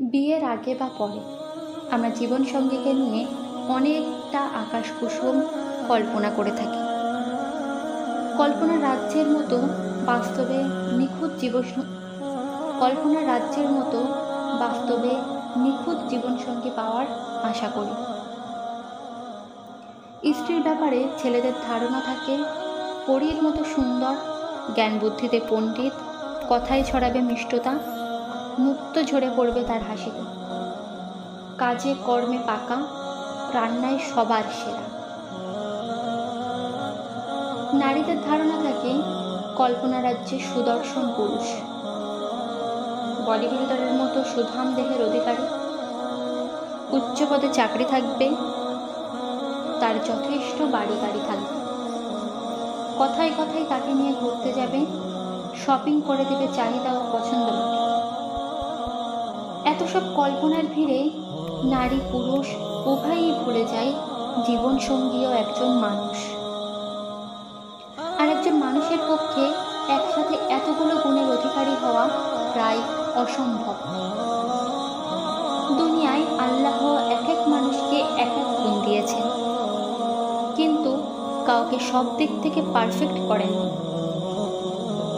বিয়ের আগে বা পরে আমরা জীবনসঙ্গীকে নিয়ে অনেকটা আকাশ কুসুম কল্পনা করে থাকি। কল্পনার রাজ্যের মতো বাস্তবে নিখুঁত জীবনসঙ্গী পাওয়ার আশা করি। স্ত্রীর ব্যাপারে ছেলেদের ধারণা থাকে পরীর মতো সুন্দর, জ্ঞান বুদ্ধিতে পণ্ডিত, কথায় ছড়াবে মিষ্টতা, মুক্ত ঝরে পড়বে তার হাসিতে, কাজে কর্মে পাকা, রান্নায় সবার সেরা। নারীদের ধারণা থাকে কল্পনা রাজ্যে সুদর্শন পুরুষ, বডি বিল্ডারের মতো সুঠাম দেহের অধিকারী, উচ্চ পদে চাকরি থাকবে, তার যথেষ্ট বাড়ি গাড়ি থাকবে, কথায় কথায় তাকে নিয়ে ঘুরতে যাবে, শপিং করে দেবে চাহিদা ও পছন্দ মতো। এত সব কল্পনার ভিড়ে নারী পুরুষ উভয়ই ভুলে যায় জীবনসঙ্গীও একজন মানুষ। আর একজন মানুষের পক্ষে একসাথে এতগুলো গুণের অধিকারী হওয়া প্রায় অসম্ভব। দুনিয়ায় আল্লাহ এক এক মানুষকে এক এক গুণ দিয়েছেন, কিন্তু কাউকে সব দিক থেকে পারফেক্ট করেননি।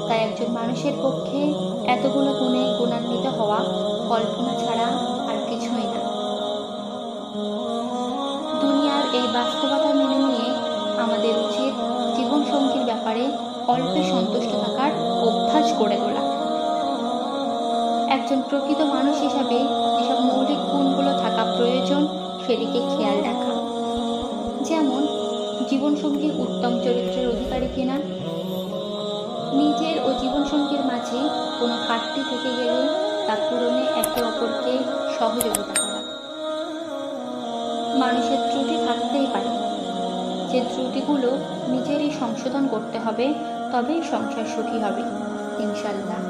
তাই একজন মানুষের পক্ষে এতগুলো গুণে গুণান্বিত হওয়া কল্পনা ছাড়া আর কিছুই না। দুনিয়ার এই বাস্তবতা মেনে নিয়ে আমাদের উচিত জীবনসঙ্গীর ব্যাপারে অল্পে সন্তুষ্ট থাকার অভ্যাস গড়ে তোলা। একজন প্রকৃত মানুষ হিসাবে যেসব মৌলিক গুণগুলো থাকা প্রয়োজন সেদিকে খেয়াল রাখা, যেমন জীবনসঙ্গী উত্তম চরিত্রের অধিকারী কিনা, নিজের ও জীবনসঙ্গীর মাঝে কোনো ঘাটতি থেকে গেলে তা পূরণে একে অপরকে সহযোগিতা করা। মানুষের ত্রুটি থাকতেই পারে, যে ত্রুটিগুলো নিজেরই সংশোধন করতে হবে, তবেই সংসার সুখী হবে ইনশাল্লাহ।